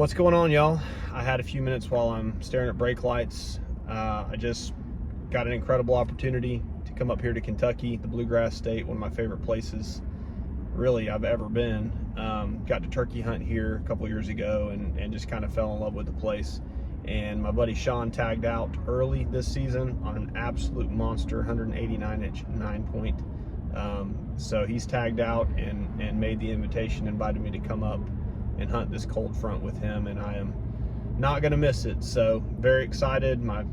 What's going on, y'all? I had a few minutes while I'm staring at brake lights. I just got an incredible opportunity to come up here to Kentucky, the Bluegrass State, one of my favorite places really I've ever been. Got to turkey hunt here a couple years ago and just kind of fell in love with the place. And my buddy Sean tagged out early this season on an absolute monster 189-inch 9-point. So he's tagged out and made the invitation, invited me to come up and hunt this cold front with him, and I am not gonna miss it. So very excited. My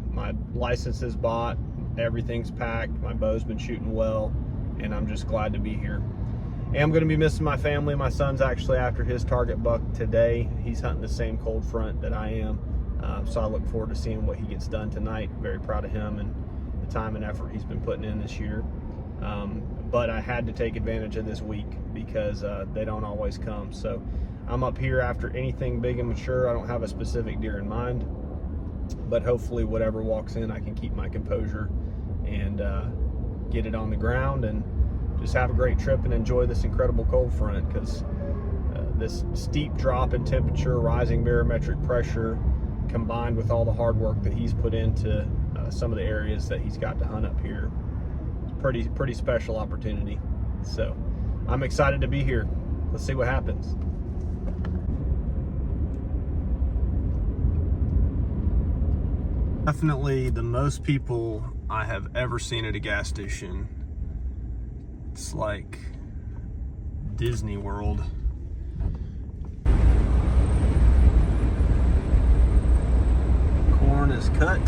license is bought, everything's packed, my bow's been shooting well, and I'm just glad to be here. And I'm gonna be missing my family. My son's actually after his target buck today. He's hunting the same cold front that I am. So I look forward to seeing what he gets done tonight. Very proud of him and the time and effort he's been putting in this year. But I had to take advantage of this week because they don't always come. So I'm up here after anything big and mature. I don't have a specific deer in mind, but hopefully whatever walks in, I can keep my composure and get it on the ground and just have a great trip and enjoy this incredible cold front, because this steep drop in temperature, rising barometric pressure, combined with all the hard work that he's put into some of the areas that he's got to hunt up here, it's pretty special opportunity. So I'm excited to be here. Let's see what happens. Definitely the most people I have ever seen at a gas station. It's like Disney World. Corn is cut.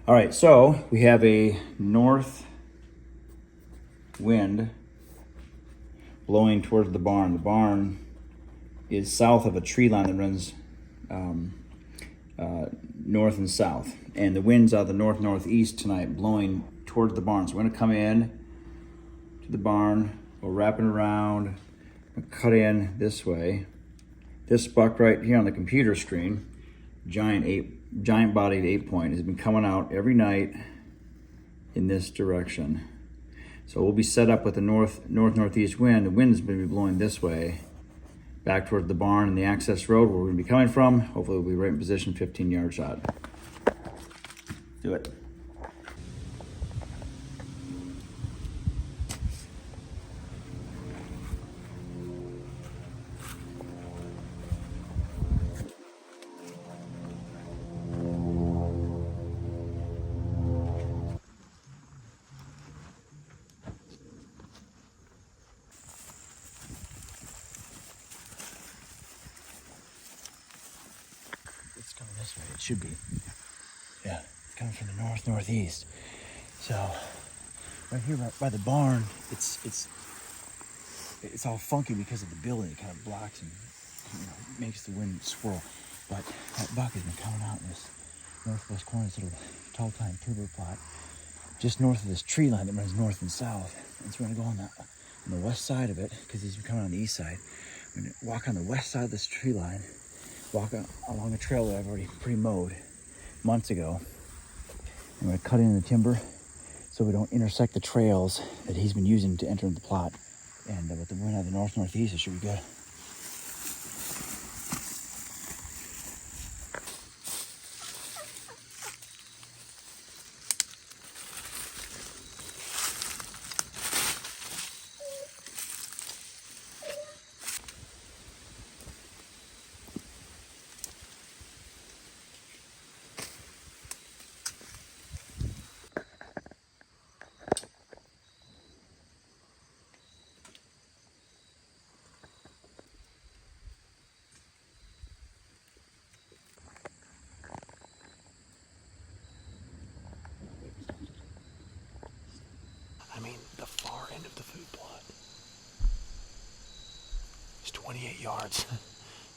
All right, so we have a north wind blowing towards the barn. The barn is south of a tree line that runs north and south, and the wind's out of the north-northeast tonight, blowing towards the barn. So we're gonna come in to the barn, we're wrapping around, cut in this way. This buck right here on the computer screen, giant bodied 8-point, has been coming out every night in this direction. So we'll be set up with the northeast wind. The wind's going to be blowing this way, back toward the barn and the access road where we're going to be coming from. Hopefully we'll be right in position, 15-yard shot. Do it. It's coming this way. It should be. Yeah, it's coming from the northeast. So right here by the barn, it's all funky because of the building. It kind of blocks and makes the wind swirl. But that buck has been coming out in this northwest corner, this little tall pine tuber plot, just north of this tree line that runs north and south. And so we're gonna go on the west side of it, because he's been coming on the east side. We're gonna walk on the west side of this tree line, walk along a trail that I've already pre-mowed months ago. I'm going to cut in the timber so we don't intersect the trails that he's been using to enter the plot. And with the wind out of the northeast, it should be good. The far end of the food plot is 28 yards.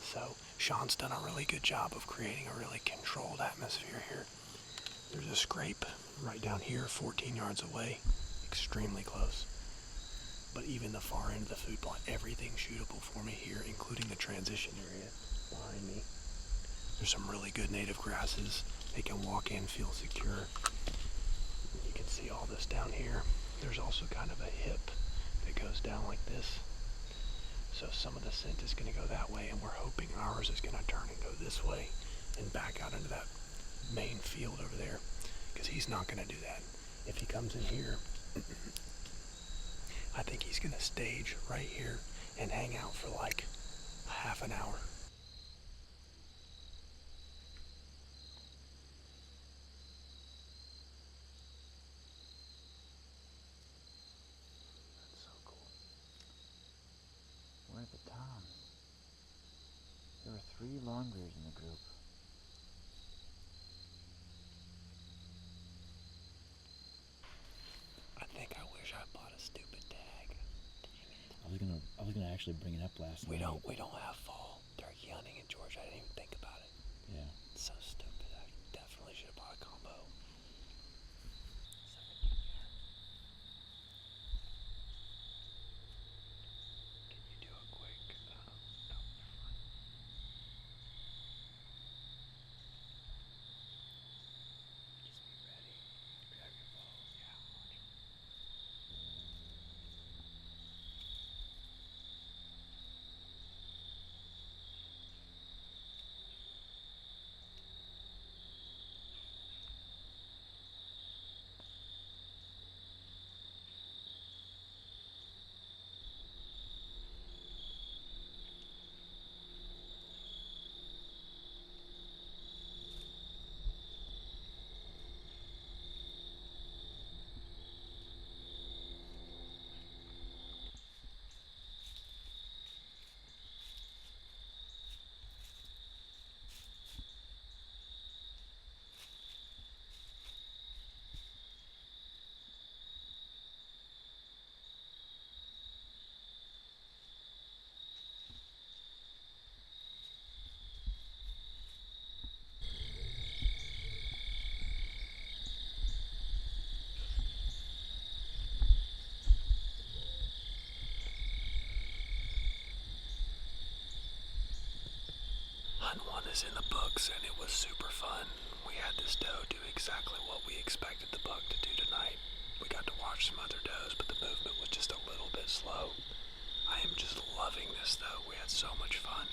So Sean's done a really good job of creating a really controlled atmosphere here. There's a scrape right down here, 14 yards away, extremely close. But even the far end of the food plot, everything's shootable for me here, including the transition area behind me. There's some really good native grasses. They can walk in, feel secure. You can see all this down here. There's also kind of a hip that goes down like this. So some of the scent is going to go that way, and we're hoping ours is going to turn and go this way and back out into that main field over there, because he's not going to do that. If he comes in here, I think he's going to stage right here and hang out for like a half an hour. That's so cool. We're at the tom. There were 3 long bears in the group. I think I wish I bought a stupid tag. I was gonna actually bring it up last night. We don't have fall turkey hunting in Georgia. I didn't even think about it. Yeah. It's so stupid. I definitely should have bought a combo. Can you do a quick? No, never mind. Just be ready. Grab your bow. Yeah, watch. Hunt 1 is in the books, and it was super fun. We had this doe do exactly what we expected the buck to do tonight. We got to watch some other does, but the movement was just a little bit slow. I am just loving this, though. We had so much fun.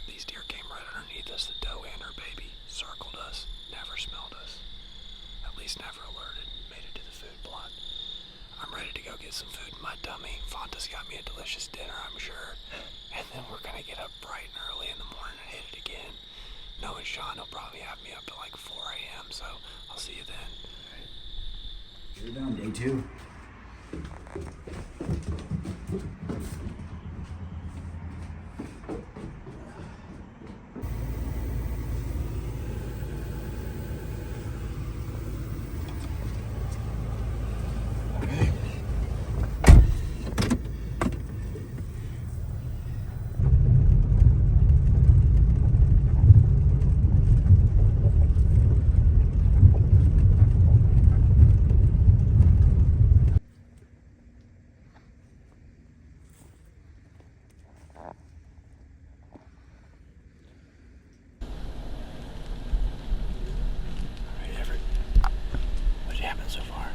These deer came right underneath us. The doe and her baby circled us, never smelled us. At least never alerted, made it to the food plot. I'm ready to go get some food in my tummy. Fonta's got me a delicious dinner, I'm sure. And then we're gonna get up bright and early in the morning and hit it again. Knowing Shan, he'll probably have me up at like 4 a.m., so I'll see you then. You're done, day 2. Everett, what's happened so far?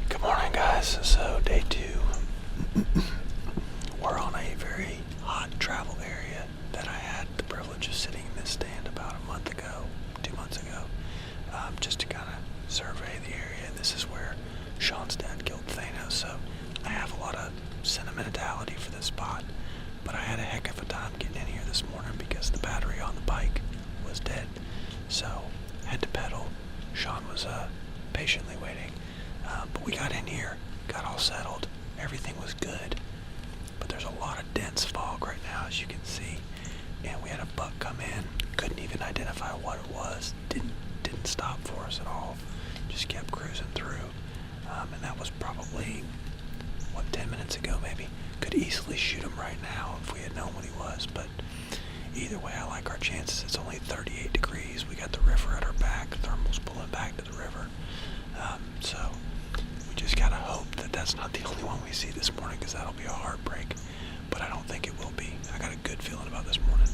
Good morning, guys. So, day 2. We're on a very hot travel area that I had the privilege of sitting in this stand about a month ago, 2 months ago, just to kind of survey the area. And this is where Sean's dad killed Thanos, so I have a lot of sentimentality for this spot. But I had a heck of a time getting in here this morning because the battery on the bike was dead. So I had to pedal. Sean was patiently waiting. But we got in here, got all settled. Everything was good. But there's a lot of dense fog right now, as you can see. And we had a buck come in, couldn't even identify what it was. Didn't stop for us at all. Just kept cruising through. And that was probably, 10 minutes ago maybe. Could easily shoot him right now if we had known what he was. But Either way, I like our chances. It's only 38 degrees. We got the river at our back. Thermal's pulling back to the river. So we just gotta hope that that's not the only one we see this morning, because that'll be a heartbreak. But I don't think it will be. I got a good feeling about this morning.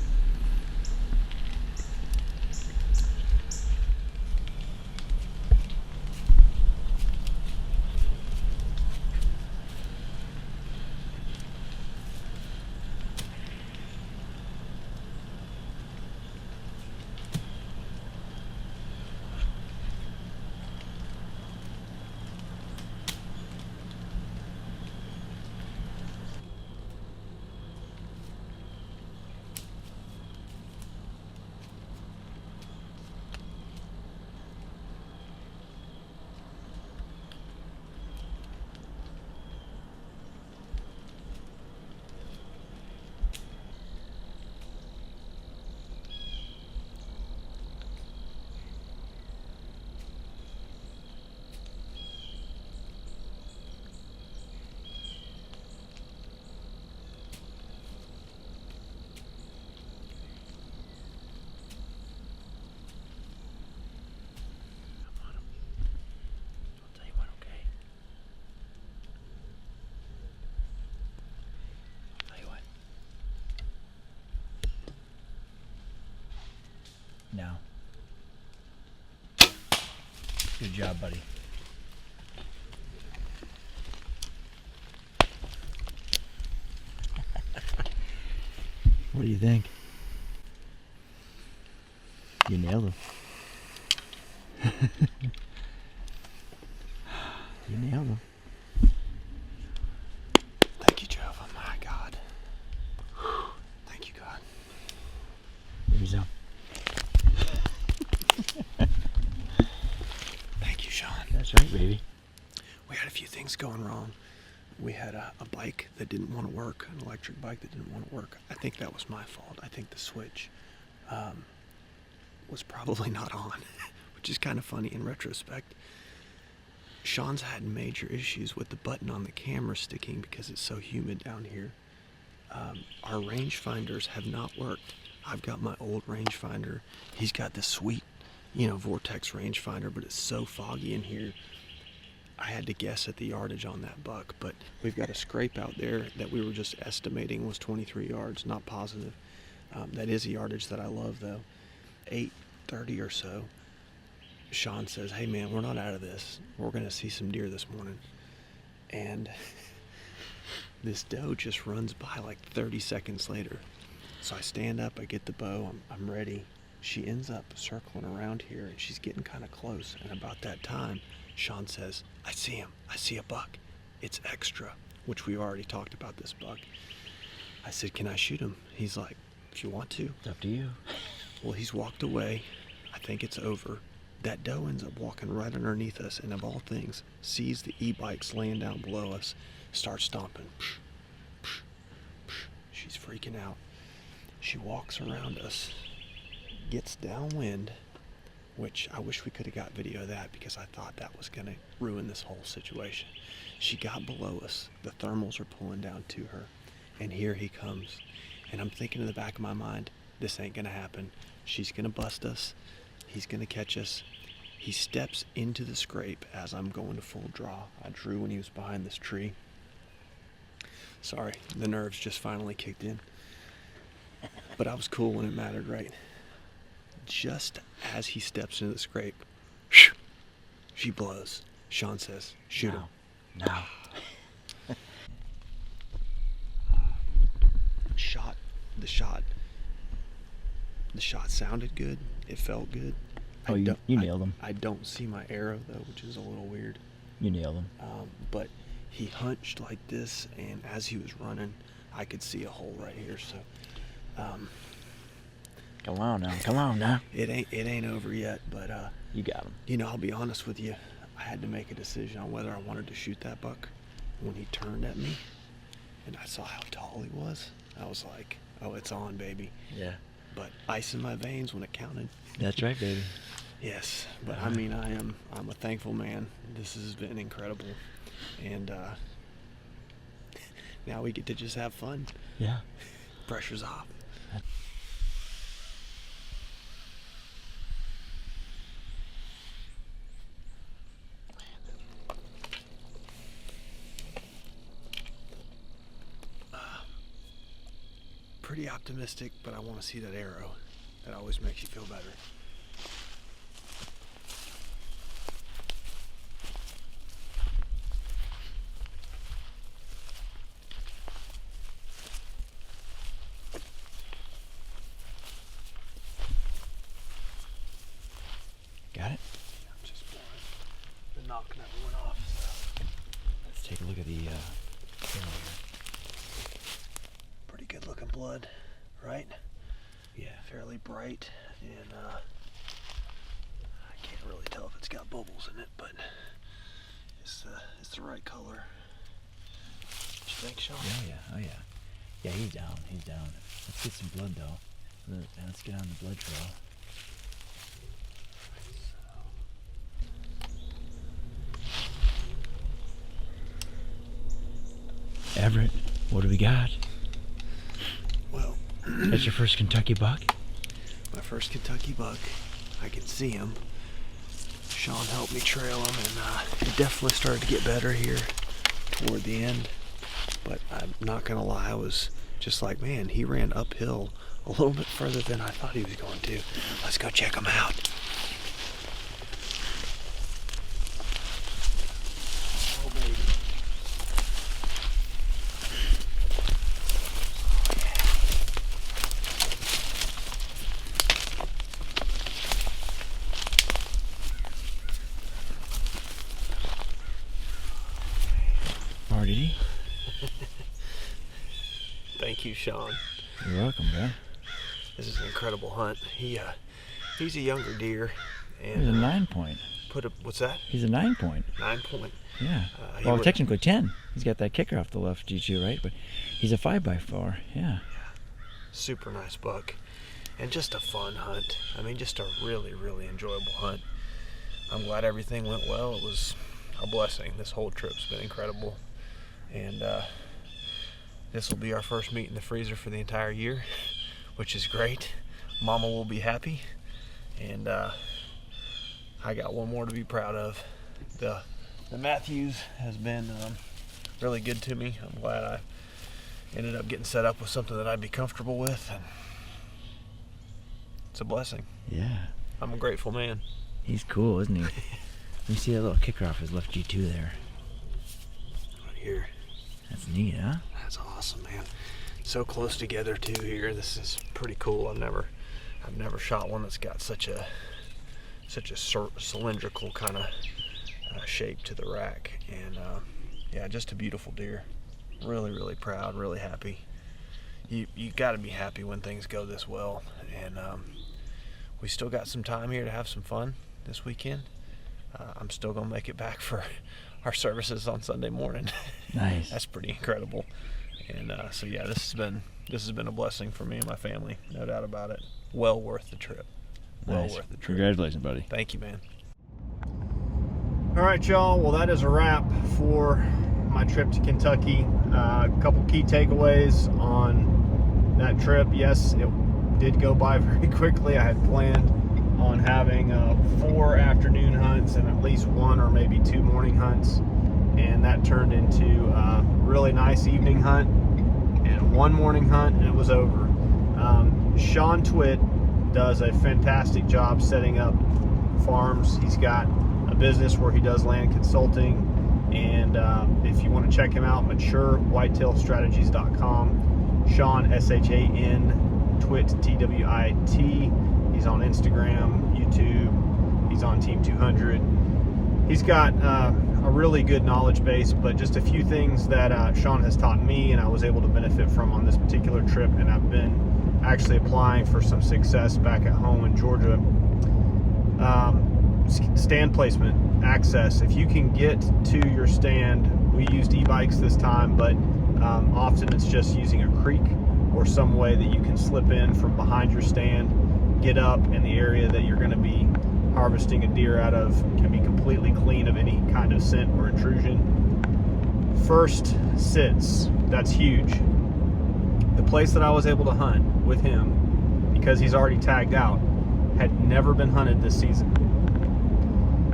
No. Good job, buddy. What do you think? You nailed him. You nailed him. Thank you, Jehovah. My God. Thank you, God. Here's him. Thank you, Sean. That's right, baby. We had a few things going wrong. We had a bike that didn't want to work, an electric bike that didn't want to work. I think that was my fault. I think the switch was probably not on, which is kind of funny in retrospect. Sean's had major issues with the button on the camera sticking because it's so humid down here. Our rangefinders have not worked. I've got my old rangefinder. He's got this sweet, Vortex rangefinder, but it's so foggy in here. I had to guess at the yardage on that buck, but we've got a scrape out there that we were just estimating was 23 yards, not positive. That is a yardage that I love, though. 8:30 or so, Sean says, "Hey man, we're not out of this. We're gonna see some deer this morning." And this doe just runs by like 30 seconds later. So I stand up, I get the bow, I'm ready. She ends up circling around here, and she's getting kind of close. And about that time, Sean says, "I see him. I see a buck. It's extra," which we already talked about this buck. I said, "Can I shoot him?" He's like, "If you want to." It's up to you. Well, he's walked away. I think it's over. That doe ends up walking right underneath us, and of all things, sees the e-bikes laying down below us, starts stomping. She's freaking out. She walks around us, gets downwind, which I wish we could have got video of that, because I thought that was going to ruin this whole situation. She got below us. The thermals are pulling down to her, and here he comes. And I'm thinking in the back of my mind, this ain't going to happen. She's going to bust us. He's going to catch us. He steps into the scrape as I'm going to full draw. I drew when he was behind this tree. Sorry, the nerves just finally kicked in. But I was cool when it mattered, right? Just as he steps into the scrape, she blows. Sean says, "Shoot him." No. The shot sounded good. It felt good. Oh, you nailed him. I don't see my arrow though, which is a little weird. You nailed him. But he hunched like this, and as he was running, I could see a hole right here. So, Come on now. It ain't over yet. But You got him. I'll be honest with you. I had to make a decision on whether I wanted to shoot that buck. When he turned at me, and I saw how tall he was, I was like, "Oh, it's on, baby." Yeah. But ice in my veins when it counted. That's right, baby. Yes, but I mean, I'm a thankful man. This has been incredible, and now we get to just have fun. Yeah. Pressure's off. pretty optimistic, but I want to see that arrow. That always makes you feel better. Got it? I'm just blind. The knock never went off. So. Let's take a look at the tail here. Pretty good looking blood, right? Yeah. Fairly bright, and I can't really tell if it's got bubbles in it, but it's the right color. What you think, Sean? Oh yeah. Yeah, he's down. Let's get some blood though. Let's get on the blood trail. Everett, what do we got? Well, That's your first Kentucky buck? my first Kentucky buck. I can see him. Sean helped me trail him, and it definitely started to get better here toward the end. But I'm not gonna lie, I was just like, man, he ran uphill a little bit further than I thought he was going to. Let's go check him out. Oh, baby. Or did he? Thank you, Sean. You're welcome, bro. This is an incredible hunt. He's a younger deer, and He's a 9-point. What's that? He's a 9-point. 9 point. Yeah. He Well, would- technically 10. He's got that kicker off the left G2, right? But he's a 5x4. Yeah. Super nice buck, and just a fun hunt. I mean, just a really, really enjoyable hunt. I'm glad everything went well. It was a blessing. This whole trip's been incredible, and this will be our first meat in the freezer for the entire year, which is great. Mama will be happy, and I got one more to be proud of. The Matthews has been really good to me. I'm glad I ended up getting set up with something that I'd be comfortable with, and it's a blessing. Yeah. I'm a grateful man. He's cool, isn't he? Let me see that little kicker off his left G2 there. Right here. That's neat, huh? That's awesome, man. So close together too here. This is pretty cool. I've never shot one that's got such a cylindrical kind of shape to the rack, and yeah, just a beautiful deer. Really, really proud, really happy. You got to be happy when things go this well, and we still got some time here to have some fun this weekend. I'm still gonna make it back for our services on Sunday morning. Nice. That's pretty incredible. And so yeah, this has been a blessing for me and my family, no doubt about it. Well worth the trip. Well Nice. worth the trip. Congratulations, buddy. Thank you, man. All right, y'all. Well, that is a wrap for my trip to Kentucky. A couple key takeaways on that trip. Yes, it did go by very quickly. I had planned on having 4 afternoon hunts and at least 1 or maybe 2 morning hunts, and that turned into a really nice evening hunt and 1 morning hunt, and it was over. Shan Twit does a fantastic job setting up farms. He's got a business where he does land consulting, and if you want to check him out, maturewhitetailstrategies.com. Shan, S-H-A-N, Twit, T-W-I-T. He's on Instagram, YouTube. He's on Team 200. He's got a really good knowledge base, but just a few things that Sean has taught me and I was able to benefit from on this particular trip, and I've been actually applying for some success back at home in Georgia. Stand placement, access. If you can get to your stand, we used e-bikes this time, but often it's just using a creek or some way that you can slip in from behind your stand, get up, in the area that you're going to be harvesting a deer out of can be completely clean of any kind of scent or intrusion. First sits, that's huge. The place that I was able to hunt with him, because he's already tagged out, had never been hunted this season.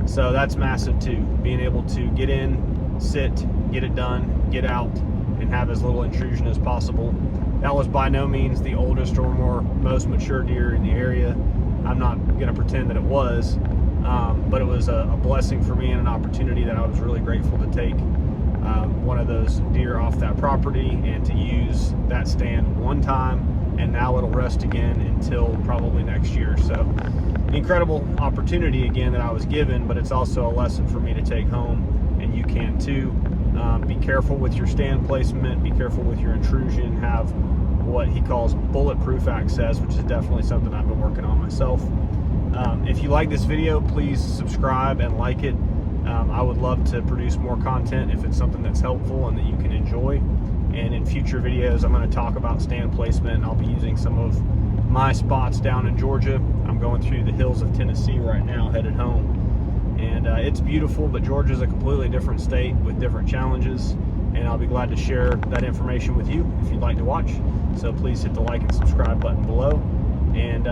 So that's massive too, being able to get in, sit, get it done, get out, and have as little intrusion as possible. That was by no means the oldest or most mature deer in the area. I'm not going to pretend that it was, but it was a blessing for me and an opportunity that I was really grateful to take one of those deer off that property and to use that stand one time, and now it'll rest again until probably next year. So incredible opportunity again that I was given, but it's also a lesson for me to take home, and you can too. Be careful with your stand placement, be careful with your intrusion, have what he calls bulletproof access, which is definitely something I've been working on myself. If you like this video, please subscribe and like it. I would love to produce more content if it's something that's helpful and that you can enjoy. And in future videos, I'm going to talk about stand placement. I'll be using some of my spots down in Georgia. I'm going through the hills of Tennessee right now, headed home. And it's beautiful, but Georgia's a completely different state with different challenges. And I'll be glad to share that information with you if you'd like to watch. So please hit the like and subscribe button below. And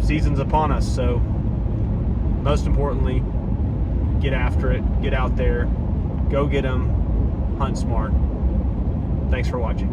season's upon us, so most importantly, get after it, get out there, go get them, hunt smart. Thanks for watching.